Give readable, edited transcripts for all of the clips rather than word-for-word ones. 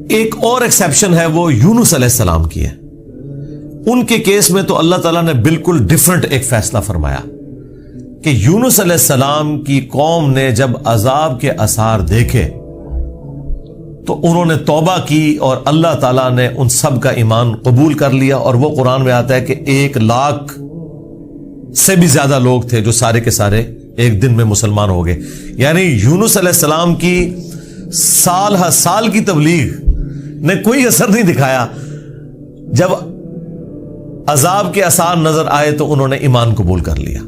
ایک اور ایکسیپشن ہے وہ یونس علیہ السلام کی ہے. ان کے کیس میں تو اللہ تعالیٰ نے بالکل ڈیفرنٹ ایک فیصلہ فرمایا کہ یونس علیہ السلام کی قوم نے جب عذاب کے آثار دیکھے تو انہوں نے توبہ کی اور اللہ تعالیٰ نے ان سب کا ایمان قبول کر لیا. اور وہ قرآن میں آتا ہے کہ 1,00,000 سے بھی زیادہ لوگ تھے جو سارے کے سارے ایک دن میں مسلمان ہو گئے. یعنی یونس علیہ السلام کی سال ہر سال کی تبلیغ نے کوئی اثر نہیں دکھایا. جب عذاب کے آثار نظر آئے تو انہوں نے ایمان قبول کر لیا.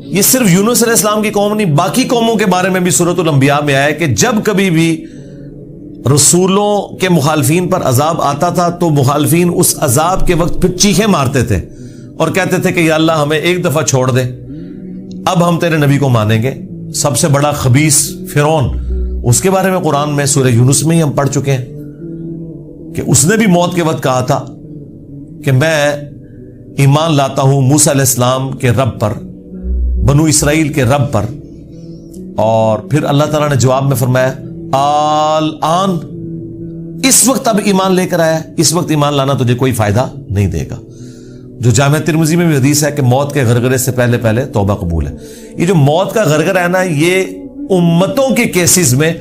یہ صرف یونس علیہ السلام کی قوم نہیں، باقی قوموں کے بارے میں بھی سورۃ الانبیاء میں آیا کہ جب کبھی بھی رسولوں کے مخالفین پر عذاب آتا تھا تو مخالفین اس عذاب کے وقت پھر چیخیں مارتے تھے اور کہتے تھے کہ یا اللہ ہمیں ایک دفعہ چھوڑ دے، اب ہم تیرے نبی کو مانیں گے. سب سے بڑا خبیث فرعون، اس کے بارے میں قرآن میں سورہ یونس میں ہی ہم پڑھ چکے ہیں کہ اس نے بھی موت کے وقت کہا تھا کہ میں ایمان لاتا ہوں موسیٰ علیہ السلام کے رب پر، بنو اسرائیل کے رب پر. اور پھر اللہ تعالیٰ نے جواب میں فرمایا آن، اس وقت اب ایمان لے کر آیا، اس وقت ایمان لانا تجھے کوئی فائدہ نہیں دے گا. جو جامع ترمذی میں بھی حدیث ہے کہ موت کے غرغرے سے پہلے پہلے توبہ قبول ہے. یہ جو موت کا غرغرہ ہے نا، یہ امتوں کے کیسز میں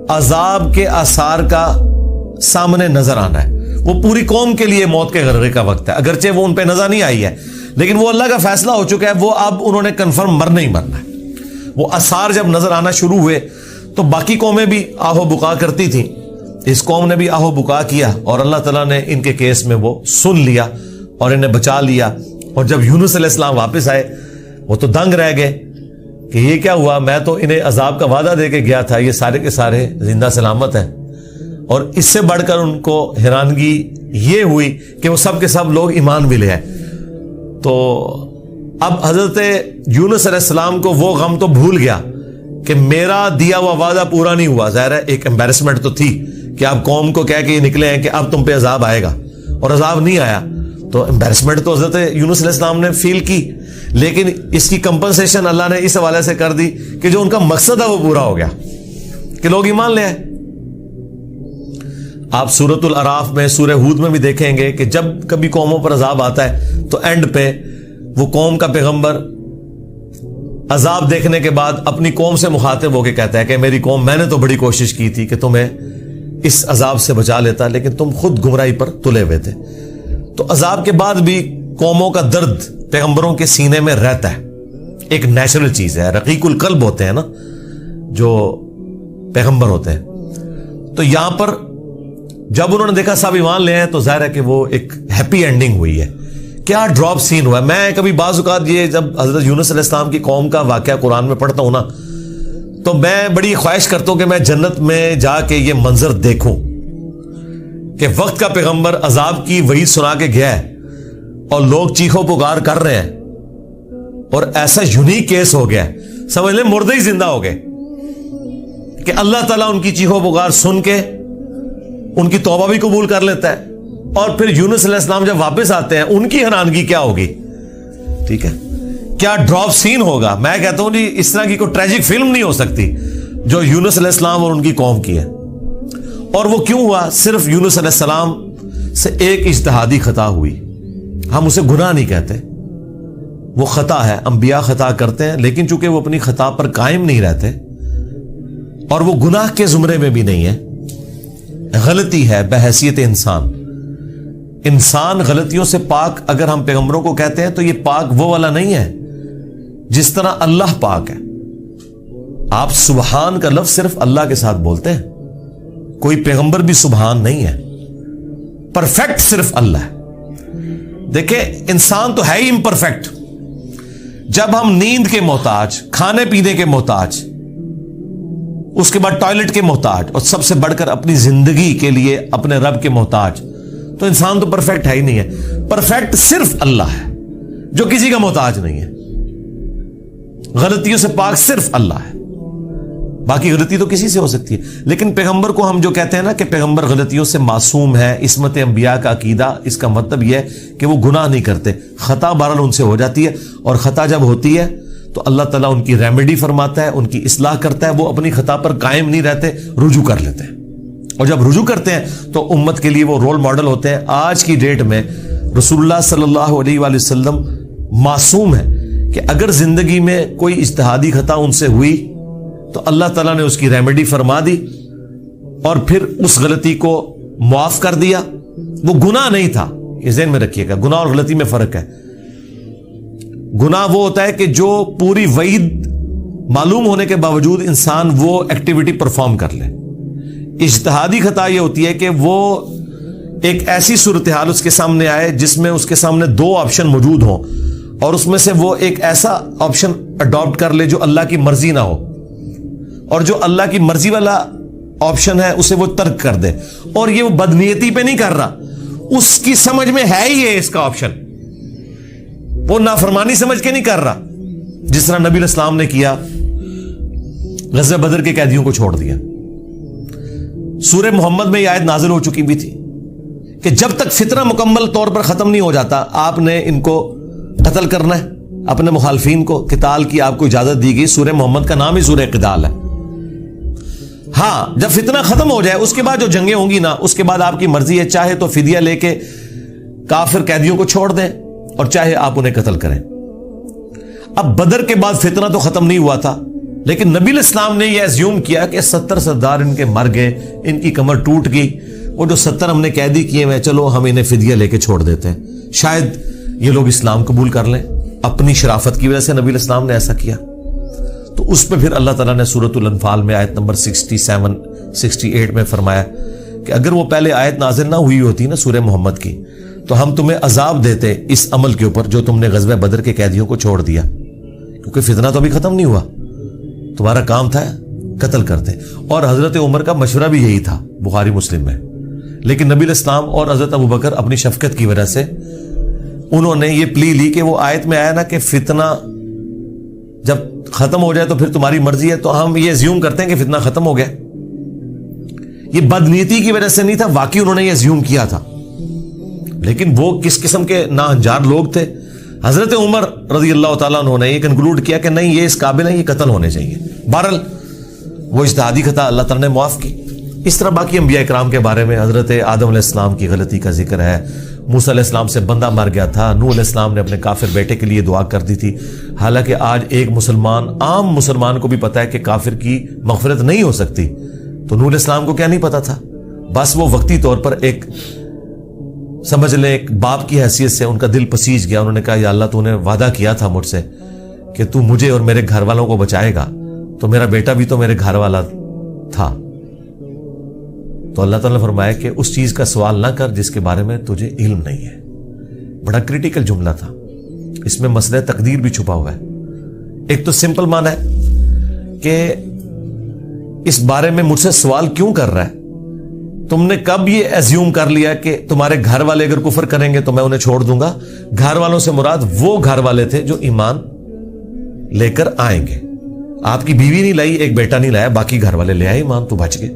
عذاب کے آثار کا سامنے نظر آنا ہے. وہ پوری قوم کے لیے موت کے غرغرے کا وقت ہے، اگرچہ وہ ان پہ نظر نہیں آئی ہے لیکن وہ اللہ کا فیصلہ ہو چکا ہے. وہ اب انہوں نے کنفرم مرنا ہی مرنا ہے. وہ آثار جب نظر آنا شروع ہوئے تو باقی قومیں بھی آہو بکا کرتی تھیں، اس قوم نے بھی آہو بکا کیا اور اللہ تعالیٰ نے ان کے کیس میں وہ سن لیا اور انہیں بچا لیا. اور جب یونس علیہ السلام واپس آئے وہ تو دنگ رہ گئے کہ یہ کیا ہوا، میں تو انہیں عذاب کا وعدہ دے کے گیا تھا، یہ سارے کے سارے زندہ سلامت ہیں. اور اس سے بڑھ کر ان کو حیرانگی یہ ہوئی کہ وہ سب کے سب لوگ ایمان بھی لے آئے. تو اب حضرت یونس علیہ السلام کو وہ غم تو بھول گیا کہ میرا دیا ہوا وعدہ پورا نہیں ہوا. ظاہر ہے ایک امبیرسمنٹ تو تھی کہ آپ قوم کو کہہ کے یہ نکلے ہیں کہ اب تم پہ عذاب آئے گا اور عذاب نہیں آیا. تو امبیرسمنٹ تو حضرت یونس علیہ السلام نے فیل کی، لیکن اس کی کمپنسیشن اللہ نے اس حوالے سے کر دی کہ جو ان کا مقصد ہے وہ پورا ہو گیا کہ لوگ ایمان لے آئے. آپ سورۃ الاعراف میں، سورہ ہود میں بھی دیکھیں گے کہ جب کبھی قوموں پر عذاب آتا ہے تو اینڈ پہ وہ قوم کا پیغمبر عذاب دیکھنے کے بعد اپنی قوم سے مخاطب ہو کے کہتا ہے کہ میری قوم، میں نے تو بڑی کوشش کی تھی کہ تمہیں اس عذاب سے بچا لیتا لیکن تم خود گمراہی پر تلے ہوئے تھے. تو عذاب کے بعد بھی قوموں کا درد پیغمبروں کے سینے میں رہتا ہے، ایک نیچرل چیز ہے. رقیق القلب ہوتے ہیں نا جو پیغمبر ہوتے ہیں. تو یہاں پر جب انہوں نے دیکھا سب ایمان لے ہیں تو ظاہر ہے کہ وہ ایک ہیپی اینڈنگ ہوئی ہے. کیا ڈراپ سین ہوا ہے. میں کبھی بعض اوقات یہ جب حضرت یونس علیہ السلام کی قوم کا واقعہ قرآن میں پڑھتا ہوں نا تو میں بڑی خواہش کرتا ہوں کہ میں جنت میں جا کے یہ منظر دیکھوں کہ وقت کا پیغمبر عذاب کی وعید سنا کے گیا ہے اور لوگ چیخو پکار کر رہے ہیں اور ایسا یونیک کیس ہو گیا ہے، سمجھ لیں مردے ہی زندہ ہو گئے کہ اللہ تعالیٰ ان کی چیخو پکار سن کے ان کی توبہ بھی قبول کر لیتا ہے. اور پھر یونس علیہ السلام جب واپس آتے ہیں ان کی حیرانگی کیا ہوگی. ٹھیک ہے، کیا ڈراپ سین ہوگا. میں کہتا ہوں جی اس طرح کی کوئی ٹریجک فلم نہیں ہو سکتی جو یونس علیہ السلام اور ان کی قوم کی ہے. اور وہ کیوں ہوا؟ صرف یونس علیہ السلام سے ایک اجتہادی خطا ہوئی. ہم اسے گناہ نہیں کہتے، وہ خطا ہے. انبیاء خطا کرتے ہیں لیکن چونکہ وہ اپنی خطا پر قائم نہیں رہتے اور وہ گناہ کے زمرے میں بھی نہیں ہے، غلطی ہے بحیثیت انسان. انسان غلطیوں سے پاک اگر ہم پیغمبروں کو کہتے ہیں تو یہ پاک وہ والا نہیں ہے جس طرح اللہ پاک ہے. آپ سبحان کا لفظ صرف اللہ کے ساتھ بولتے ہیں، کوئی پیغمبر بھی سبحان نہیں ہے. پرفیکٹ صرف اللہ ہے. دیکھیں انسان تو ہے ہی امپرفیکٹ. جب ہم نیند کے محتاج، کھانے پینے کے محتاج، اس کے بعد ٹوائلٹ کے محتاج اور سب سے بڑھ کر اپنی زندگی کے لیے اپنے رب کے محتاج، تو انسان تو پرفیکٹ ہے ہی نہیں ہے. پرفیکٹ صرف اللہ ہے جو کسی کا محتاج نہیں ہے. غلطیوں سے پاک صرف اللہ ہے، باقی غلطی تو کسی سے ہو سکتی ہے. لیکن پیغمبر کو ہم جو کہتے ہیں نا کہ پیغمبر غلطیوں سے معصوم ہے، عصمت انبیاء کا عقیدہ، اس کا مطلب یہ ہے کہ وہ گناہ نہیں کرتے. خطا بہرحال ان سے ہو جاتی ہے اور خطا جب ہوتی ہے تو اللہ تعالیٰ ان کی ریمیڈی فرماتا ہے، ان کی اصلاح کرتا ہے. وہ اپنی خطا پر قائم نہیں رہتے، رجوع کر لیتے ہیں اور جب رجوع کرتے ہیں تو امت کے لیے وہ رول ماڈل ہوتے ہیں. آج کی ڈیٹ میں رسول اللہ صلی اللہ علیہ وآلہ وسلم معصوم ہے کہ اگر زندگی میں کوئی اجتہادی خطا ان سے ہوئی تو اللہ تعالیٰ نے اس کی ریمیڈی فرما دی اور پھر اس غلطی کو معاف کر دیا. وہ گناہ نہیں تھا, یہ ذہن میں رکھیے گا, گناہ اور غلطی میں فرق ہے. گناہ وہ ہوتا ہے کہ جو پوری وعید معلوم ہونے کے باوجود انسان وہ ایکٹیویٹی پرفارم کر لے. اجتہادی خطا یہ ہوتی ہے کہ وہ ایک ایسی صورتحال اس کے سامنے آئے جس میں اس کے سامنے دو آپشن موجود ہوں اور اس میں سے وہ ایک ایسا آپشن اڈاپٹ کر لے جو اللہ کی مرضی نہ ہو, اور جو اللہ کی مرضی والا آپشن ہے اسے وہ ترک کر دے. اور یہ وہ بدنیتی پہ نہیں کر رہا, اس کی سمجھ میں ہے ہی ہے اس کا آپشن, وہ نافرمانی سمجھ کے نہیں کر رہا. جس طرح نبی علیہ السلام نے کیا, غزوہ بدر کے قیدیوں کو چھوڑ دیا. سورہ محمد میں یہ آیت نازل ہو چکی بھی تھی کہ جب تک فتنہ مکمل طور پر ختم نہیں ہو جاتا آپ نے ان کو قتل کرنا ہے, اپنے مخالفین کو. قتال کی آپ کو اجازت دی گئی, سورہ محمد کا نام ہی سورہ قتال ہے. ہاں, جب فتنہ ختم ہو جائے اس کے بعد جو جنگیں ہوں گی نا, اس کے بعد آپ کی مرضی ہے, چاہے تو فدیہ لے کے کافر قیدیوں کو چھوڑ دیں اور چاہے آپ انہیں قتل کریں. اب بدر کے بعد فتنہ تو ختم نہیں ہوا تھا, لیکن نبی علیہ السلام نے یہ ایزیوم کیا کہ 70 سردار ان کے مر گئے, ان کی کمر ٹوٹ گئی, وہ جو 70 ہم نے قیدی کیے ہوئے, چلو ہم انہیں فدیہ لے کے چھوڑ دیتے ہیں, شاید یہ لوگ اسلام قبول کر لیں. اپنی شرافت کی وجہ سے نبی علیہ السلام نے ایسا کیا. تو اس پہ پھر اللہ تعالیٰ نے سورۃ الانفال میں آیت نمبر 67 68 میں فرمایا کہ اگر وہ پہلے آیت نازل نہ ہوئی ہوتی نا سورہ محمد کی, تو ہم تمہیں عذاب دیتے اس عمل کے اوپر جو تم نے غزوہ بدر کے قیدیوں کو چھوڑ دیا, کیونکہ فتنہ تو ابھی ختم نہیں ہوا, تمہارا کام تھا قتل کرتے. اور حضرت عمر کا مشورہ بھی یہی تھا بخاری مسلم میں, لیکن نبی علیہ السلام اور حضرت ابوبکر اپنی شفقت کی وجہ سے انہوں نے یہ پلی لی کہ وہ آیت میں آیا نا کہ فتنہ جب ختم ہو جائے تو پھر تمہاری مرضی ہے, تو ہم یہ زیوم کرتے ہیں کہ فتنہ ختم ہو گیا. یہ بدنیتی کی وجہ سے نہیں تھا, واقعی انہوں نے یہ زیوم کیا تھا, لیکن وہ کس قسم کے ناہنجار لوگ تھے. حضرت عمر رضی اللہ تعالیٰ عنہ نے یہ کنکلوڈ کیا کہ نہیں, یہ اس قابل ہے, یہ قتل ہونے چاہیے. بہرحال وہ اجتہادی خطا اللہ تعالیٰ نے معاف کی. اس طرح باقی انبیاء کرام کے بارے میں حضرت آدم علیہ السلام کی غلطی کا ذکر ہے, موسیٰ علیہ السلام سے بندہ مر گیا تھا, نوح علیہ السلام نے اپنے کافر بیٹے کے لیے دعا کر دی تھی. حالانکہ آج ایک مسلمان, عام مسلمان کو بھی پتا ہے کہ کافر کی مغفرت نہیں ہو سکتی, تو نوح علیہ السلام کو کیا نہیں پتا تھا, بس وہ وقتی طور پر ایک سمجھ لیں ایک باپ کی حیثیت سے ان کا دل پسیج گیا. انہوں نے کہا یا اللہ تو نے وعدہ کیا تھا مجھ سے کہ تو مجھے اور میرے گھر والوں کو بچائے گا, تو میرا بیٹا بھی تو میرے گھر والا تھا. تو اللہ تعالیٰ نے فرمایا کہ اس چیز کا سوال نہ کر جس کے بارے میں تجھے علم نہیں ہے. بڑا کریٹیکل جملہ تھا, اس میں مسئلہ تقدیر بھی چھپا ہوا ہے. ایک تو سمپل معنی ہے کہ اس بارے میں مجھ سے سوال کیوں کر رہا ہے, تم نے کب یہ ایزیوم کر لیا کہ تمہارے گھر والے اگر کفر کریں گے تو میں انہیں چھوڑ دوں گا. گھر والوں سے مراد وہ گھر والے تھے جو ایمان لے کر آئیں گے. آپ کی بیوی نہیں لائی, ایک بیٹا نہیں لایا, باقی گھر والے لے آئے ایمان, تو بچ گئے.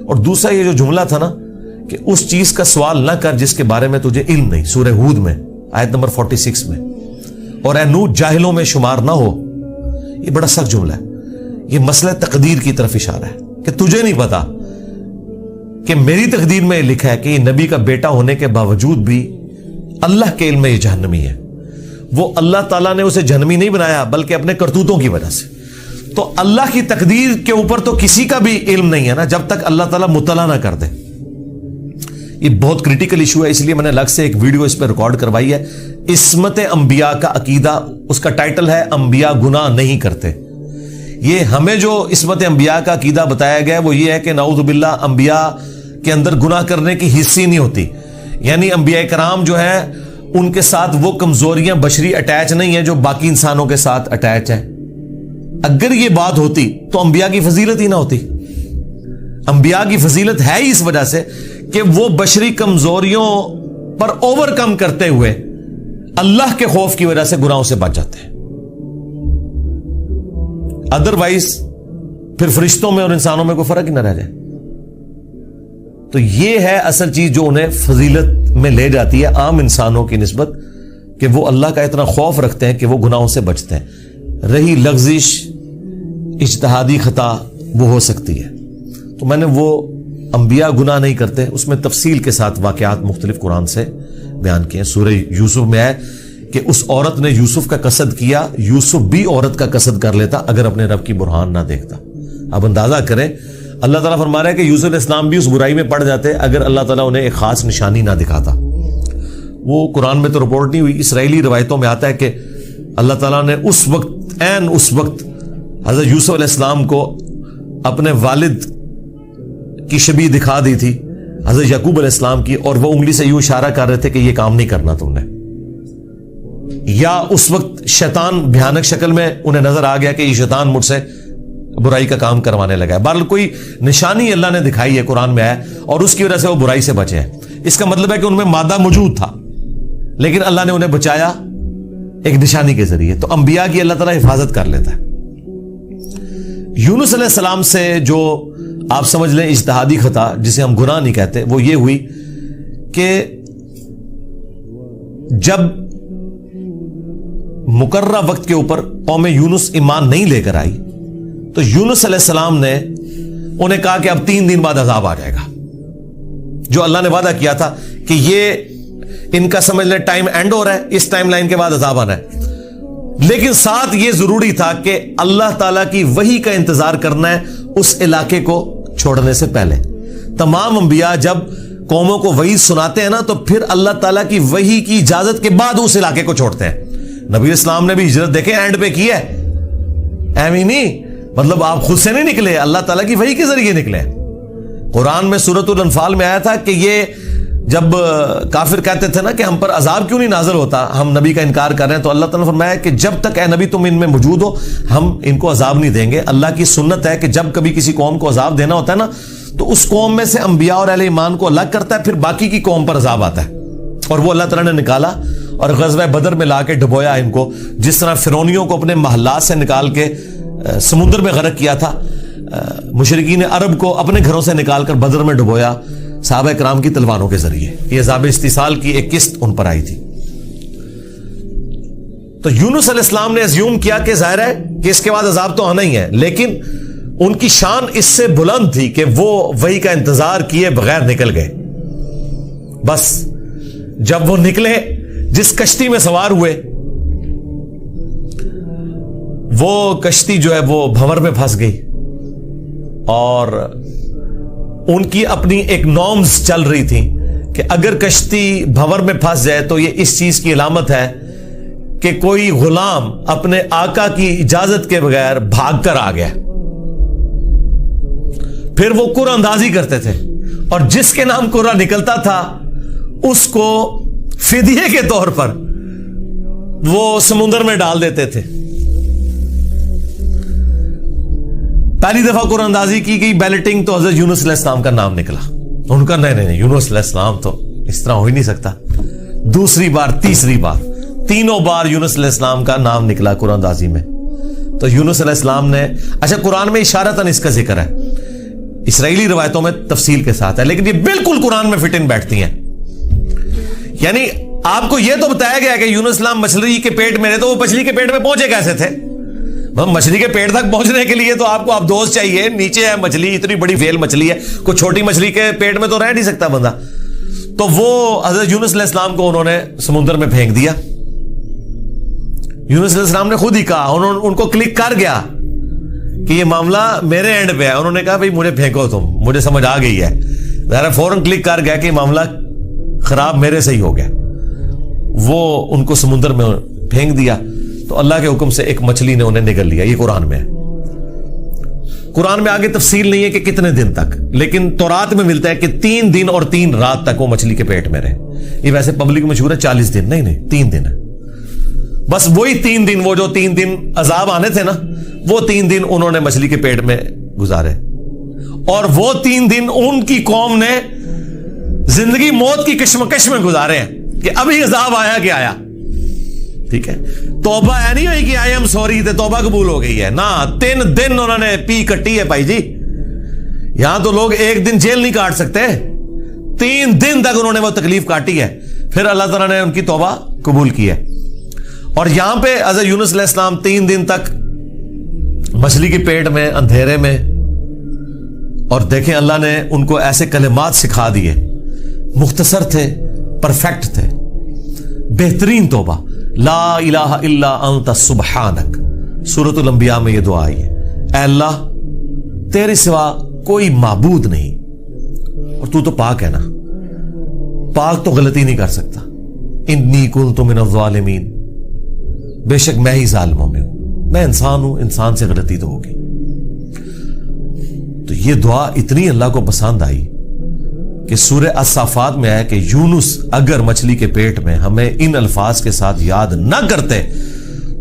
اور دوسرا یہ جو جملہ تھا نا کہ اس چیز کا سوال نہ کر جس کے بارے میں تجھے علم نہیں, سورہ ہود میں آیت نمبر 46 میں, اور اے نوح جاہلوں میں شمار نہ ہو. یہ بڑا سخت جملہ ہے, یہ مسئلہ تقدیر کی طرف اشارہ ہے کہ تجھے نہیں پتا کہ میری تقدیر میں لکھا ہے کہ یہ نبی کا بیٹا ہونے کے باوجود بھی اللہ کے علم میں یہ جہنمی ہے. وہ اللہ تعالیٰ نے اسے جہنمی نہیں بنایا بلکہ اپنے کرتوتوں کی وجہ سے. تو اللہ کی تقدیر کے اوپر تو کسی کا بھی علم نہیں ہے نا جب تک اللہ تعالیٰ مطلع نہ کر دے. یہ بہت کریٹیکل ایشو ہے, اس لیے میں نے الگ سے ایک ویڈیو اس پہ ریکارڈ کروائی ہے. عصمت انبیاء کا عقیدہ, اس کا ٹائٹل ہے انبیاء گناہ نہیں کرتے. یہ ہمیں جو عصمت انبیاء کا عقیدہ بتایا گیا وہ یہ ہے کہ نعوذ باللہ انبیاء کے اندر گناہ کرنے کی حص ہی نہیں ہوتی. یعنی انبیاء کرام جو ہے ان کے ساتھ وہ کمزوریاں بشری اٹیچ نہیں ہیں جو باقی انسانوں کے ساتھ اٹیچ ہیں. اگر یہ بات ہوتی تو انبیاء کی فضیلت ہی نہ ہوتی. انبیاء کی فضیلت ہے ہی اس وجہ سے کہ وہ بشری کمزوریوں پر اوور کم کرتے ہوئے اللہ کے خوف کی وجہ سے گناہوں سے بچ جاتے ہیں. ادروائز پھر فرشتوں میں اور انسانوں میں کوئی فرق ہی نہ رہ جائے. تو یہ ہے اصل چیز جو انہیں فضیلت میں لے جاتی ہے عام انسانوں کی نسبت, کہ وہ اللہ کا اتنا خوف رکھتے ہیں کہ وہ گناہوں سے بچتے ہیں. رہی لغزش اجتہادی خطا وہ ہو سکتی ہے. تو میں نے وہ انبیاء گناہ نہیں کرتے، اس میں تفصیل کے ساتھ واقعات مختلف قرآن سے بیان کیے ہیں۔ سورہ یوسف میں ہے کہ اس عورت نے یوسف کا قصد کیا، یوسف بھی عورت کا قصد کر لیتا اگر اپنے رب کی برہان نہ دیکھتا۔ اب اندازہ کریں، اللہ تعالیٰ فرما رہا ہے کہ یوسف علیہ السلام بھی اس برائی میں پڑ جاتے اگر اللہ تعالیٰ انہیں ایک خاص نشانی نہ دکھاتا۔ وہ قرآن میں تو رپورٹ نہیں ہوئی، اسرائیلی روایتوں میں آتا ہے کہ اللہ تعالیٰ نے اس وقت حضرت یوسف علیہ السلام کو اپنے والد کی شبیہ دکھا دی تھی، حضرت یعقوب علیہ السلام کی، اور وہ انگلی سے یوں اشارہ کر رہے تھے کہ یہ کام نہیں کرنا تم نے، یا اس وقت شیطان بھیانک شکل میں انہیں نظر آ گیا کہ یہ شیطان مجھ سے برائی کا کام کروانے لگا ہے۔ بہرحال کوئی نشانی اللہ نے دکھائی ہے، قرآن میں ہے، اور اس کی وجہ سے وہ برائی سے بچے ہیں۔ اس کا مطلب ہے کہ ان میں مادہ موجود تھا لیکن اللہ نے انہیں بچایا ایک نشانی کے ذریعے۔ تو انبیاء کی اللہ تعالیٰ حفاظت کر لیتا ہے۔ یونس علیہ السلام سے جو آپ سمجھ لیں اجتہادی خطا، جسے ہم گناہ نہیں کہتے، وہ یہ ہوئی کہ جب مقررہ وقت کے اوپر قوم یونس ایمان نہیں لے کر آئی تو یونس علیہ السلام نے انہیں کہا کہ اب 3 دن بعد عذاب آ جائے گا، جو اللہ نے وعدہ کیا تھا کہ یہ ان کا سمجھ لیں ٹائم اینڈ ہو رہا ہے، اس ٹائم لائن کے بعد عذاب آنا ہے۔ لیکن ساتھ یہ ضروری تھا کہ اللہ تعالیٰ کی وحی کا انتظار کرنا ہے اس علاقے کو چھوڑنے سے پہلے۔ تمام انبیاء جب قوموں کو وحی سناتے ہیں نا تو پھر اللہ تعالیٰ کی وحی کی اجازت کے بعد اس علاقے کو چھوڑتے ہیں۔ نبی اسلام نے بھی ہجرت دیکھیں اینڈ پہ کی ہے، ایویں نہیں، مطلب آپ خود سے نہیں نکلے، اللہ تعالیٰ کی وحی کے ذریعے نکلے۔ قرآن میں سورۃ الانفال میں آیا تھا کہ یہ جب کافر کہتے تھے نا کہ ہم پر عذاب کیوں نہیں نازل ہوتا، ہم نبی کا انکار کر رہے ہیں، تو اللہ تعالیٰ نے فرمایا کہ جب تک اے نبی تم ان میں موجود ہو ہم ان کو عذاب نہیں دیں گے۔ اللہ کی سنت ہے کہ جب کبھی کسی قوم کو عذاب دینا ہوتا ہے نا تو اس قوم میں سے انبیاء اور اہل ایمان کو الگ کرتا ہے، پھر باقی کی قوم پر عذاب آتا ہے، اور وہ اللہ تعالیٰ نے نکالا اور غزوہ بدر میں لا کے ڈبویا ان کو، جس طرح فرعونیوں کو اپنے محلات سے نکال کے سمندر میں غرق کیا تھا، مشرکین عرب کو اپنے گھروں سے نکال کر بدر میں ڈبویا صحابہ کرام کی تلواروں کے ذریعے۔ یہ عذاب استیصال کی ایک قسط ان پر آئی تھی۔ تو یونس علیہ السلام نے اسیوم کیا کہ ظاہر ہے کہ اس کے بعد عذاب تو آنا ہی ہے، لیکن ان کی شان اس سے بلند تھی کہ وہ وحی کا انتظار کیے بغیر نکل گئے۔ بس جب وہ نکلے، جس کشتی میں سوار ہوئے، وہ کشتی جو ہے وہ بھنور میں پھنس گئی، اور ان کی اپنی ایک نارمز چل رہی تھی کہ اگر کشتی بھنور میں پھنس جائے تو یہ اس چیز کی علامت ہے کہ کوئی غلام اپنے آقا کی اجازت کے بغیر بھاگ کر آ گیا۔ پھر وہ قرعہ اندازی کرتے تھے، اور جس کے نام قرعہ نکلتا تھا اس کو فدیے کے طور پر وہ سمندر میں ڈال دیتے تھے۔ پہلی دفعہ قرآن اندازی کی گئی، بیلٹنگ، تو حضرت یونس علیہ السلام کا نام نکلا۔ ان کا نہیں یونس علیہ السلام تو اس طرح ہو ہی نہیں سکتا۔ دوسری بار، تیسری بار، تینوں بار یونس علیہ السلام کا نام نکلا قرآن اندازی میں۔ تو یونس علیہ السلام نے، اچھا قرآن میں اشارتاً اس کا ذکر ہے، اسرائیلی روایتوں میں تفصیل کے ساتھ ہے، لیکن یہ بالکل قرآن میں فٹ ان بیٹھتی ہیں۔ یعنی آپ کو یہ تو بتایا گیا کہ یونس السلام مچھلی کے پیٹ میں رہے، تو وہ مچھلی کے پیٹ میں پہنچے کیسے تھے؟ مچھلی کے پیٹ تک پہنچنے کے لیے تو آپ کو ابدوز چاہیے، نیچے ہے مچھلی، اتنی بڑی ویل مچھلی ہے، کوئی چھوٹی مچھلی کے پیٹ میں تو رہ نہیں سکتا بندہ۔ تو وہ حضرت یونس علیہ السلام کو انہوں نے سمندر میں پھینک دیا۔ یونس علیہ السلام نے خود ہی کہا، ان کو کلک کر گیا کہ یہ معاملہ میرے اینڈ پہ ہے۔ انہوں نے کہا بھائی مجھے پھینکو، تم، مجھے سمجھ آ گئی ہے، ذرا فوراً کلک کر گیا کہ معاملہ خراب میرے سے ہی ہو گیا۔ وہ ان کو سمندر میں پھینک دیا تو اللہ کے حکم سے ایک مچھلی نے انہیں نگل لیا۔ یہ قرآن میں ہے۔ قرآن میں آگے تفصیل نہیں ہے کہ کتنے دن تک، لیکن تورات میں ملتا ہے کہ 3 دن اور 3 رات تک وہ مچھلی کے پیٹ میں رہے۔ یہ ویسے پبلک مشہور ہے 40 دن، نہیں 3 دن ہے بس۔ وہی 3 دن، وہ جو 3 دن عذاب آنے تھے نا، وہ 3 دن انہوں نے مچھلی کے پیٹ میں گزارے، اور وہ 3 دن ان کی قوم نے زندگی موت کی کشمکش میں گزارے ہیں کہ ابھی عذاب آیا کہ آیا۔ ٹھیک ہے، توبہ ہے نہیں ہوئی کہ آئی ایم سوری تے توبہ قبول ہو گئی ہے، نہ 3 دن انہوں نے پی کٹی ہے بھائی جی۔ یہاں تو لوگ 1 دن جیل نہیں کاٹ سکتے، 3 دن تک انہوں نے وہ تکلیف کاٹی ہے، پھر اللہ تعالیٰ نے ان کی توبہ قبول کی ہے۔ اور یہاں پہ حضرت یونس علیہ السلام 3 دن تک مچھلی کے پیٹ میں، اندھیرے میں، اور دیکھیں اللہ نے ان کو ایسے کلمات سکھا دیے، مختصر تھے، پرفیکٹ تھے، بہترین توبہ، لا الہ الا انت سبحانک۔ سورۃ الانبیاء میں یہ دعا آئی ہے، اے اللہ تیرے سوا کوئی معبود نہیں، اور تو پاک ہے نا، پاک تو غلطی نہیں کر سکتا، انی کنت من الظالمین، بے شک میں ہی ظالموں میں ہوں، میں انسان ہوں، انسان سے غلطی تو ہوگی۔ تو یہ دعا اتنی اللہ کو پسند آئی کہ سورہ الصافات میں ہے کہ یونس اگر مچھلی کے پیٹ میں ہمیں ان الفاظ کے ساتھ یاد نہ کرتے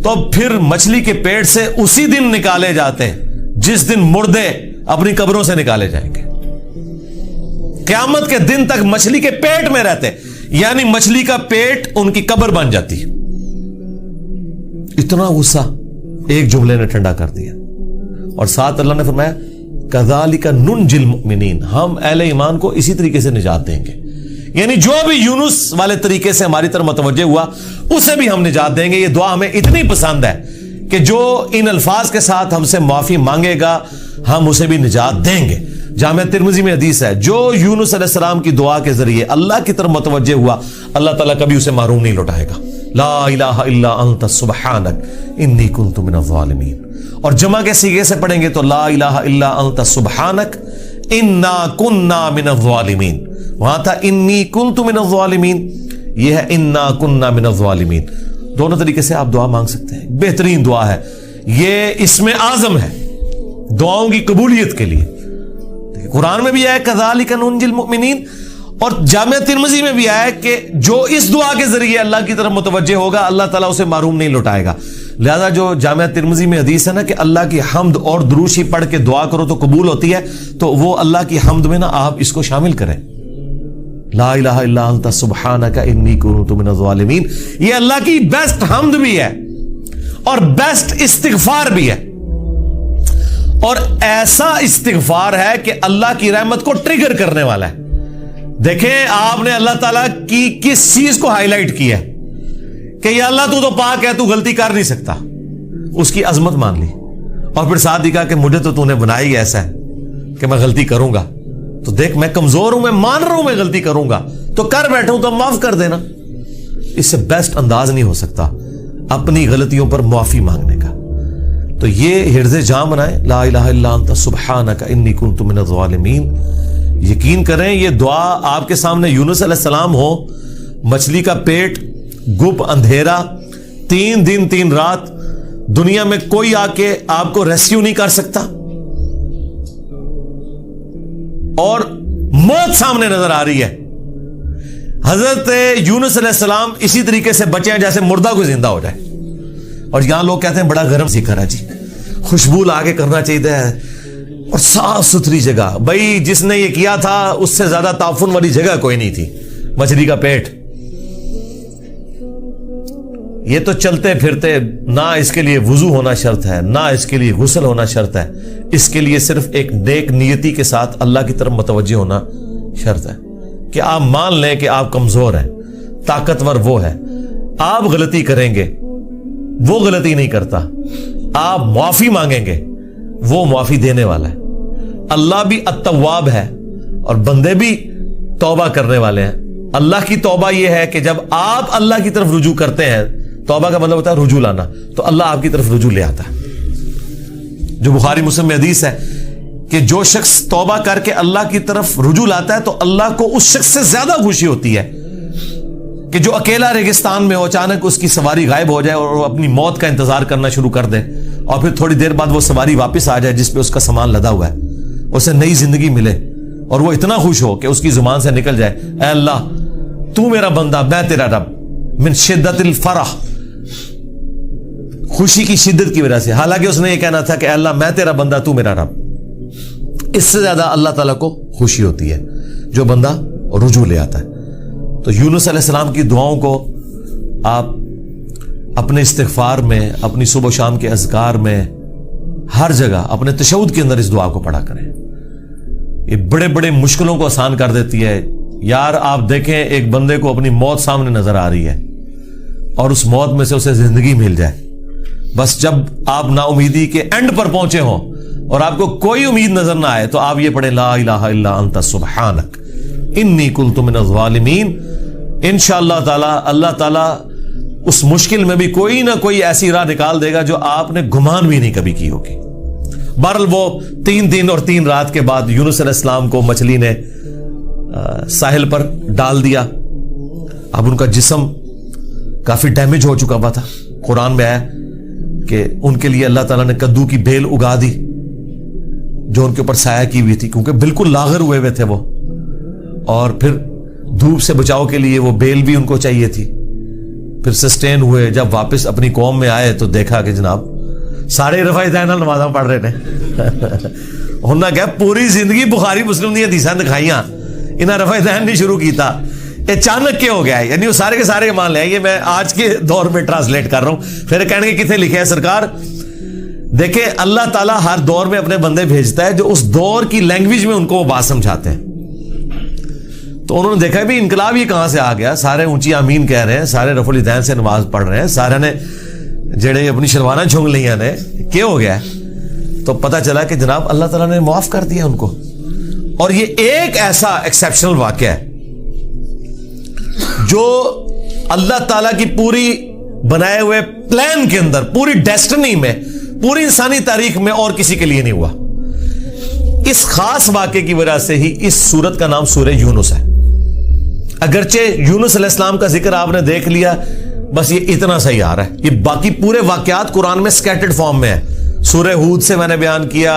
تو پھر مچھلی کے پیٹ سے اسی دن نکالے جاتے جس دن مردے اپنی قبروں سے نکالے جائیں گے، قیامت کے دن تک مچھلی کے پیٹ میں رہتے، یعنی مچھلی کا پیٹ ان کی قبر بن جاتی۔ اتنا غصہ ایک جملے نے ٹھنڈا کر دیا، اور ساتھ اللہ نے فرمایا کذالک ننجی المؤمنین، ہم اہل ایمان کو اسی طریقے سے نجات دیں گے، یعنی جو بھی یونس والے طریقے سے ہماری طرف متوجہ ہوا اسے بھی ہم نجات دیں گے۔ یہ دعا ہمیں اتنی پسند ہے کہ جو ان الفاظ کے ساتھ ہم سے معافی مانگے گا ہم اسے بھی نجات دیں گے۔ جامع ترمذی میں حدیث ہے، جو یونس علیہ السلام کی دعا کے ذریعے اللہ کی طرف متوجہ ہوا اللہ تعالیٰ کبھی اسے محروم نہیں لوٹائے گا۔ لا الہ الا انت سبحانک انی کنت من الظالمین، اور جمع کے صیغے سے پڑھیں گے تو لا الہ الا انت سبحانک انا کننا من الظالمین، وہاں تھا انی کنت من الظالمین، یہ ہے انا کننا من الظالمین۔ دونوں طریقے سے آپ دعا مانگ سکتے ہیں، بہترین دعا ہے یہ، اسم اعظم ہے دعاؤں کی قبولیت کے لیے۔ قرآن میں بھی آیا کذالک ننجی المؤمنین، اور جامع ترمذی میں بھی آیا کہ جو اس دعا کے ذریعے اللہ کی طرف متوجہ ہوگا اللہ تعالیٰ اسے محروم نہیں لوٹائے گا۔ لہذا جو جامع ترمذی میں حدیث ہے نا کہ اللہ کی حمد اور دروشی پڑھ کے دعا کرو تو قبول ہوتی ہے، تو وہ اللہ کی حمد میں نا آپ اس کو شامل کریں، لا الہ الا انت سبحانک انی کنت من الظالمین۔ یہ اللہ کی بیسٹ حمد بھی ہے اور بیسٹ استغفار بھی ہے، اور ایسا استغفار ہے کہ اللہ کی رحمت کو ٹریگر کرنے والا ہے۔ دیکھیں آپ نے اللہ تعالیٰ کی کس چیز کو ہائی لائٹ کیا ہے کہ یا اللہ تو پاک ہے، تو غلطی کر نہیں سکتا، اس کی عظمت مان لی، اور پھر ساتھ ہی کہا کہ مجھے تو نے بنایا ہی ایسا ہے کہ میں غلطی کروں گا، تو دیکھ میں کمزور ہوں، میں مان رہا ہوں میں غلطی کروں گا، تو کر بیٹھا ہوں تو معاف کر دینا۔ اس سے بیسٹ انداز نہیں ہو سکتا اپنی غلطیوں پر معافی مانگنے کا۔ تو یہ حرز جاں بنائیں، لا الہ الا انت سبحانک انی کنت من الظالمین۔ یقین کریں یہ دعا آپ کے سامنے یونس علیہ السلام ہو، مچھلی کا پیٹ، گپ اندھیرا، 3 دن 3 رات، دنیا میں کوئی آ کے آپ کو ریسکیو نہیں کر سکتا، اور موت سامنے نظر آ رہی ہے۔ حضرت یونس علیہ السلام اسی طریقے سے بچے ہیں جیسے مردہ کو زندہ ہو جائے، اور یہاں لوگ کہتے ہیں بڑا گرم ذکر ہے جی، خوشبو لا کے کرنا چاہیے اور صاف ستھری جگہ۔ بھائی جس نے یہ کیا تھا اس سے زیادہ تعفن والی جگہ کوئی نہیں تھی، مچھلی کا پیٹ۔ یہ تو چلتے پھرتے، نہ اس کے لیے وضو ہونا شرط ہے، نہ اس کے لیے غسل ہونا شرط ہے، اس کے لیے صرف ایک نیک نیتی کے ساتھ اللہ کی طرف متوجہ ہونا شرط ہے کہ آپ مان لیں کہ آپ کمزور ہیں، طاقتور وہ ہے، آپ غلطی کریں گے وہ غلطی نہیں کرتا، آپ معافی مانگیں گے وہ معافی دینے والا ہے۔ اللہ بھی التواب ہے اور بندے بھی توبہ کرنے والے ہیں۔ اللہ کی توبہ یہ ہے کہ جب آپ اللہ کی طرف رجوع کرتے ہیں، توبہ کا مطلب ہوتا ہے رجوع لانا، تو اللہ آپ کی طرف رجوع لے آتا ہے۔ جو بخاری مسلم میں حدیث ہے کہ جو شخص توبہ کر کے اللہ کی طرف رجوع لاتا ہے تو اللہ کو اس شخص سے زیادہ خوشی ہوتی ہے کہ جو اکیلا ریگستان میں ہو، اچانک اس کی سواری غائب ہو جائے اور وہ اپنی موت کا انتظار کرنا شروع کر دے، اور پھر تھوڑی دیر بعد وہ سواری واپس آ جائے جس پہ اس کا سامان لدا ہوا ہے، اسے نئی زندگی ملے، اور وہ اتنا خوش ہو کہ اس کی زبان سے نکل جائے اے اللہ تو میرا بندہ میں تیرا رب، من شدت الفرح، خوشی کی شدت کی وجہ سے، حالانکہ اس نے یہ کہنا تھا کہ اے اللہ میں تیرا بندہ تو میرا رب۔ اس سے زیادہ اللہ تعالیٰ کو خوشی ہوتی ہے جو بندہ رجوع لے آتا ہے۔ تو یونس علیہ السلام کی دعاؤں کو آپ اپنے استغفار میں، اپنی صبح و شام کے اذکار میں، ہر جگہ اپنے تشہد کے اندر اس دعا کو پڑھا کریں۔ یہ بڑے بڑے مشکلوں کو آسان کر دیتی ہے۔ یار آپ دیکھیں ایک بندے کو اپنی موت سامنے نظر آ رہی ہے اور اس موت میں سے اسے زندگی مل جائے، بس جب آپ نا امیدی کے اینڈ پر پہنچے ہوں اور آپ کو کوئی امید نظر نہ آئے تو آپ یہ پڑھیں لا الہ الا انت سبحانک انی کنت من الظالمین. انشاءاللہ تعالی اللہ تعالی اس مشکل میں بھی کوئی نہ کوئی ایسی راہ نکال دے گا جو آپ نے گمان بھی نہیں کبھی کی ہوگی. بہرحال وہ 3 دن اور 3 رات کے بعد یونس علیہ السلام کو مچھلی نے ساحل پر ڈال دیا. اب ان کا جسم کافی ڈیمیج ہو چکا ہوا تھا. قرآن میں آیا کہ ان کے لیے اللہ تعالیٰ نے کدو کی بیل اگا دی جو ان کے اوپر سایہ کی ہوئی تھی, کیونکہ بالکل لاغر ہوئے تھے وہ, اور پھر دھوپ سے بچاؤ کے لیے وہ بیل بھی ان کو چاہیے تھی. پھر سسٹین ہوئے, جب واپس اپنی قوم میں آئے تو دیکھا کہ جناب سارے رفع دین نمازاں پڑھ رہے ہیں. انہوں نے کہا پوری زندگی بخاری مسلم دی حدیثاں دکھائیاں, انہیں رفع دین نہیں شروع کیتا, اچانک کیا ہو گیا ہے؟ یعنی وہ سارے کے سارے مان لے. یہ میں آج کے دور میں ٹرانسلیٹ کر رہا ہوں. پھر کہنے کے کتنے لکھے ہیں سرکار, دیکھیں اللہ تعالیٰ ہر دور میں اپنے بندے بھیجتا ہے جو اس دور کی لینگویج میں ان کو وہ بات سمجھاتے ہیں. تو انہوں نے دیکھا بھی انقلاب یہ کہاں سے آ گیا, سارے اونچی آمین کہہ رہے ہیں, سارے رفع الیدین سے نماز پڑھ رہے ہیں, سارے نے جڑے اپنی شلوانہ جھونگ لیا نے, کیا ہو گیا ہے؟ تو پتہ چلا کہ جناب اللہ تعالیٰ نے معاف کر دیا ان کو. اور یہ ایک ایسا ایکسیپشنل واقعہ ہے جو اللہ تعالیٰ کی پوری بنائے ہوئے پلان کے اندر, پوری ڈیسٹنی میں, پوری انسانی تاریخ میں اور کسی کے لیے نہیں ہوا. اس خاص واقعے کی وجہ سے ہی اس سورت کا نام سورہ یونس ہے. اگرچہ یونس علیہ السلام کا ذکر آپ نے دیکھ لیا, بس یہ اتنا صحیح آ رہا ہے. یہ باقی پورے واقعات قرآن میں سکیٹرڈ فارم میں ہے. سورہ ہود سے میں نے بیان کیا,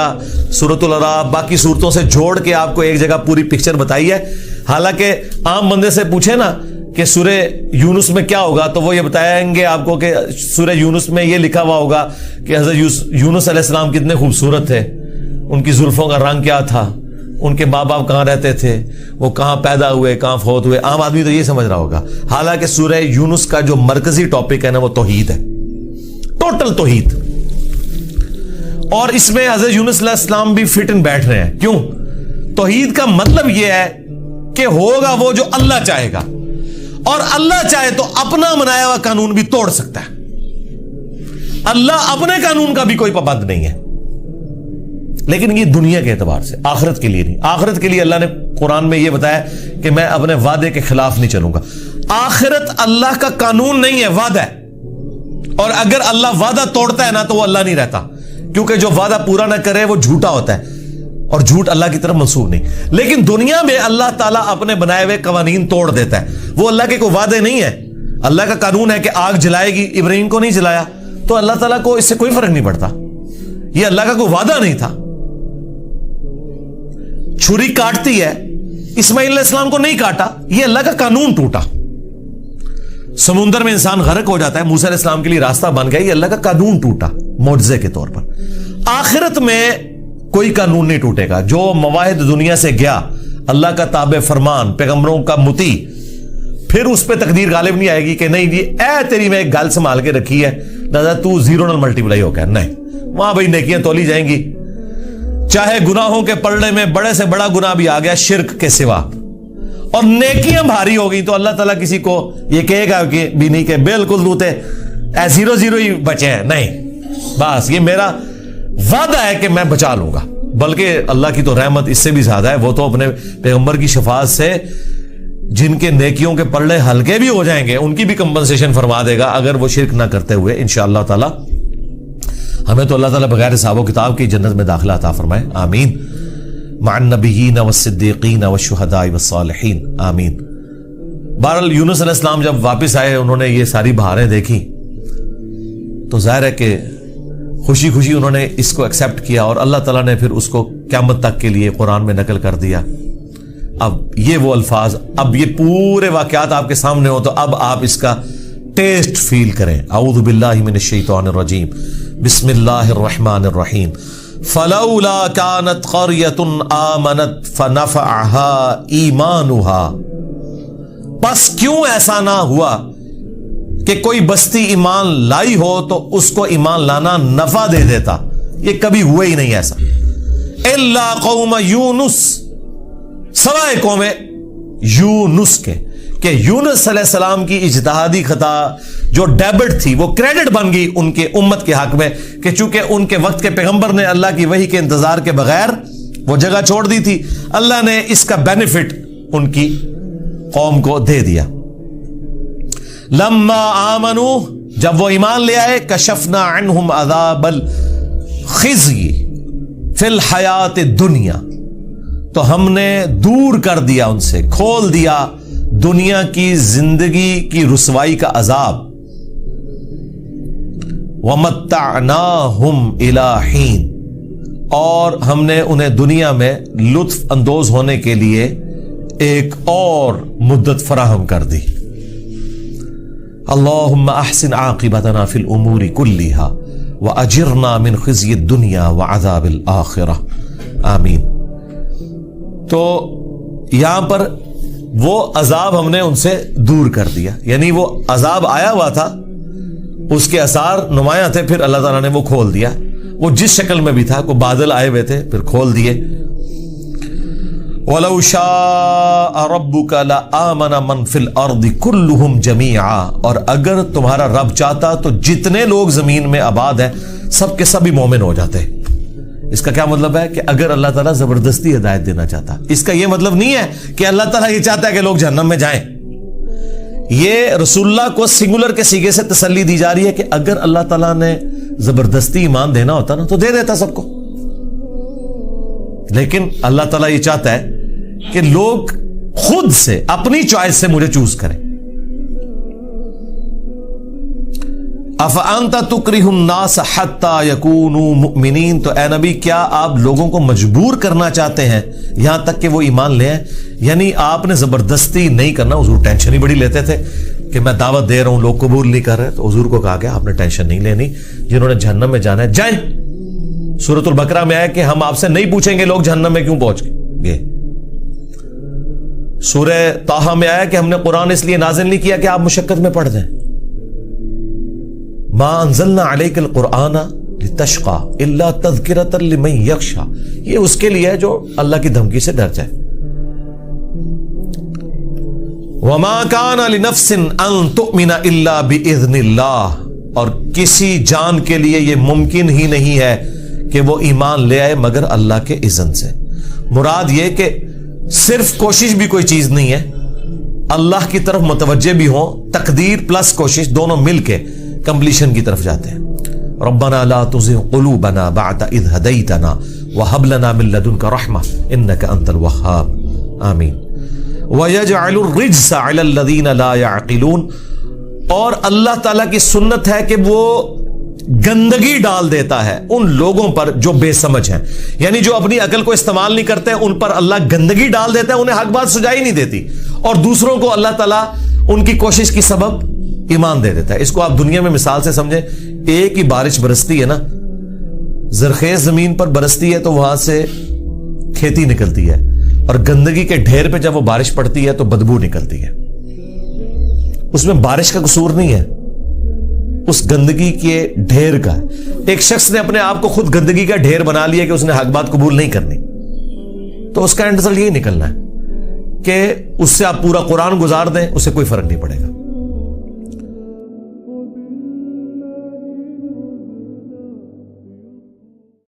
سورۃ الاعراف, باقی سورتوں سے جوڑ کے آپ کو ایک جگہ پوری پکچر بتائی ہے. حالانکہ عام بندے سے پوچھے نا کہ سورہ یونس میں کیا ہوگا تو وہ یہ بتائیں گے آپ کو کہ سورہ یونس میں یہ لکھا ہوا ہوگا کہ حضرت یونس علیہ السلام کتنے خوبصورت تھے, ان کی زلفوں کا رنگ کیا تھا, ان کے ماں باپ کہاں رہتے تھے, وہ کہاں پیدا ہوئے, کہاں فوت ہوئے. عام آدمی تو یہ سمجھ رہا ہوگا. حالانکہ سورہ یونس کا جو مرکزی ٹاپک ہے نا وہ توحید ہے, ٹوٹل توحید. اور اس میں حضرت یونس علیہ السلام بھی فٹ ان بیٹھ رہے ہیں. کیوں؟ توحید کا مطلب یہ ہے کہ ہوگا وہ جو اللہ چاہے گا, اور اللہ چاہے تو اپنا بنایا ہوا قانون بھی توڑ سکتا ہے. اللہ اپنے قانون کا بھی کوئی پابند نہیں ہے. لیکن یہ دنیا کے اعتبار سے, آخرت کے لیے نہیں. آخرت کے لیے اللہ نے قرآن میں یہ بتایا کہ میں اپنے وعدے کے خلاف نہیں چلوں گا. آخرت اللہ کا قانون نہیں ہے, وعدہ ہے. اور اگر اللہ وعدہ توڑتا ہے نا تو وہ اللہ نہیں رہتا, کیونکہ جو وعدہ پورا نہ کرے وہ جھوٹا ہوتا ہے, اور جھوٹ اللہ کی طرف منسوب نہیں. لیکن دنیا میں اللہ تعالیٰ اپنے بنائے ہوئے قوانین توڑ دیتا ہے. وہ اللہ کے کوئی وعدے نہیں ہے. اللہ کا قانون ہے کہ آگ جلائے گی, ابراہیم کو نہیں جلایا, تو اللہ تعالیٰ کو اس سے کوئی فرق نہیں پڑتا. یہ اللہ کا کوئی وعدہ نہیں تھا. چھری کاٹتی ہے, اسماعیل علیہ السلام کو نہیں کاٹا, یہ اللہ کا قانون ٹوٹا. سمندر میں انسان غرق ہو جاتا ہے, موسیٰ علیہ السلام کے لیے راستہ بن گیا, یہ اللہ کا قانون ٹوٹا معجزے کے طور پر. آخرت میں کوئی قانون نہیں ٹوٹے گا. جو مواہد دنیا سے گیا, اللہ کا تابع فرمان, پیغمبروں کا مطیع, پھر اس پہ تقدیر غالب نہیں آئے گی کہ نہیں جی اے تیری میں ایک گل سنبھال کے رکھی ہے, دادا تو زیرو نل ملٹیپلائی ہو گیا. نہیں, وہاں بھائی نیکیاں تولی جائیں گی. چاہے گناہوں کے پلڑے میں بڑے سے بڑا گناہ بھی آ گیا شرک کے سوا, اور نیکیاں بھاری ہو گئی, تو اللہ تعالیٰ کسی کو یہ کہے گا کہ بھی نہیں کہ بالکل دوتے اے زیرو زیرو ہی بچے ہیں. نہیں, بس یہ میرا وعدہ ہے کہ میں بچا لوں گا. بلکہ اللہ کی تو رحمت اس سے بھی زیادہ ہے. وہ تو اپنے پیغمبر کی شفاعت سے جن کے نیکیوں کے پلڑے ہلکے بھی ہو جائیں گے ان کی بھی کمپنسیشن فرما دے گا, اگر وہ شرک نہ کرتے ہوئے. انشاءاللہ تعالی ہمیں تو اللہ تعالیٰ بغیر حساب و کتاب کی جنت میں داخلہ عطا فرمائے. آمین. مع النبیین والصدیقین والشہداء والصالحین. آمین. بہرحال یونس علیہ السلام جب واپس آئے, انہوں نے یہ ساری بہاریں دیکھی تو ظاہر ہے کہ خوشی خوشی انہوں نے اس کو ایکسیپٹ کیا, اور اللہ تعالیٰ نے پھر اس کو قیامت تک کے لیے قرآن میں نقل کر دیا. اب یہ وہ الفاظ, اب یہ پورے واقعات آپ کے سامنے ہو تو اب آپ اس کا ٹیسٹ فیل کریں. اعوذ باللہ من الشیطان الرجیم, بسم اللہ الرحمن الرحیم. فلولا كانت قرية آمنت فنفعها ایمانها, پس کیوں ایسا نہ ہوا کہ کوئی بستی ایمان لائی ہو تو اس کو ایمان لانا نفع دے دیتا. یہ کبھی ہوا ہی نہیں ایسا. الا قوم یونس, سوائے قوم یونس کے, کہ یونس علیہ السلام کی اجتہادی خطا جو ڈیبٹ تھی وہ کریڈٹ بن گئی ان کے امت کے حق میں، کہ چونکہ ان کے وقت کے پیغمبر نے اللہ کی وحی کے انتظار کے بغیر وہ جگہ چھوڑ دی تھی، اللہ نے اس کا بینیفٹ ان کی قوم کو دے دیا۔ لما آمنوا، جب وہ ایمان لے آئے، کشفنا عنہم عذاب الخزی فی الحیات الدنیا، تو ہم نے دور کر دیا ان سے، کھول دیا دنیا کی زندگی کی رسوائی کا عذاب، وَمَتَّعْنَاهُمْ إِلَىٰ حِينٍ، اور ہم نے انہیں دنیا میں لطف اندوز ہونے کے لیے ایک اور مدت فراہم کر دی۔ اللہم احسن عاقبتنا فی الامور کلہا واجرنا من خزی الدنیا وعذاب الآخرہ، آمین۔ تو یہاں پر وہ عذاب ہم نے ان سے دور کر دیا، یعنی وہ عذاب آیا ہوا تھا، اس کے اثار نمایاں تھے، پھر اللہ تعالیٰ نے وہ کھول دیا، وہ جس شکل میں بھی تھا، کوئی بادل آئے ہوئے تھے پھر کھول دیے۔ وَلَوْ شَاءَ رَبُّكَ لَآمَنَ مَنْ فِي الْأَرْضِ كُلُّهُمْ جَمِيعًا، اور اگر تمہارا رب چاہتا تو جتنے لوگ زمین میں آباد ہیں سب کے سب مومن ہو جاتے۔ اس کا کیا مطلب ہے کہ اگر اللہ تعالیٰ زبردستی ہدایت دینا چاہتا، اس کا یہ مطلب نہیں ہے کہ اللہ تعالیٰ یہ چاہتا ہے کہ لوگ جہنم میں جائیں، یہ رسول اللہ کو سنگولر کے سیغے سے تسلی دی جا رہی ہے کہ اگر اللہ تعالیٰ نے زبردستی ایمان دینا ہوتا نا تو دے دیتا سب کو، لیکن اللہ تعالیٰ یہ چاہتا ہے کہ لوگ خود سے اپنی چوائس سے مجھے چوز کریں۔ افانت تکرہ الناس حتی یکونوا مؤمنین، تو اے نبی کیا آپ لوگوں کو مجبور کرنا چاہتے ہیں یہاں تک کہ وہ ایمان لے آئیں؟ یعنی آپ نے زبردستی نہیں کرنا۔ حضور ٹینشن ہی بڑی لیتے تھے کہ میں دعوت دے رہا ہوں لوگ قبول نہیں کر رہے، تو حضور کو کہا گیا آپ نے ٹینشن نہیں لینی، جنہوں نے جہنم میں جانا ہے جائیں۔ سورۃ البقرہ میں آیا کہ ہم آپ سے نہیں پوچھیں گے لوگ جہنم میں کیوں پہنچ گئے۔ سورہ طٰہٰ میں آیا کہ ہم نے قرآن اس لیے نازل نہیں کیا کہ آپ مشقت میں پڑ جائیں۔ ما انزلنا علیک القرآن لتشقى الا تذکرۃ لمن یخشی، یہ اس کے لیے ہے جو اللہ کی دھمکی سے ڈر جائے۔ وما کان لنفس ان تؤمن الا باذن اللہ، اور کسی جان کے لیے یہ ممکن ہی نہیں ہے کہ وہ ایمان لے آئے مگر اللہ کے اذن سے۔ مراد یہ کہ صرف کوشش بھی کوئی چیز نہیں ہے، اللہ کی طرف متوجہ بھی ہوں، تقدیر پلس کوشش دونوں مل کے کمپلیشن کی طرف جاتے ہیں۔ ربنا لا تزغ قلوبنا بعد اذ ہدیتنا وہب لنا من لدنک رحمہ انک انت الوہاب، آمین۔ وَيَجْعَلُ الرِّجْسَ عَلَى الَّذِينَ لَا يَعْقِلُونَ، اور اللہ تعالیٰ کی سنت ہے کہ وہ گندگی ڈال دیتا ہے ان لوگوں پر جو بے سمجھ ہیں، یعنی جو اپنی عقل کو استعمال نہیں کرتے ان پر اللہ گندگی ڈال دیتا ہے، انہیں حق بات سجائی نہیں دیتی، اور دوسروں کو اللہ تعالیٰ ان کی کوشش کی سبب ایمان دے دیتا ہے۔ اس کو آپ دنیا میں مثال سے سمجھیں، ایک ہی بارش برستی ہے نا، زرخیز زمین پر برستی ہے تو وہاں سے کھیتی نکلتی ہے، اور گندگی کے ڈھیر پہ جب وہ بارش پڑتی ہے تو بدبو نکلتی ہے۔ اس میں بارش کا قصور نہیں ہے، اس گندگی کے ڈھیر کا ہے۔ ایک شخص نے اپنے آپ کو خود گندگی کا ڈھیر بنا لیا کہ اس نے حق بات قبول نہیں کرنی، تو اس کا اینڈ رزلٹ یہی نکلنا ہے کہ اس سے آپ پورا قرآن گزار دیں، اسے کوئی فرق نہیں پڑے گا۔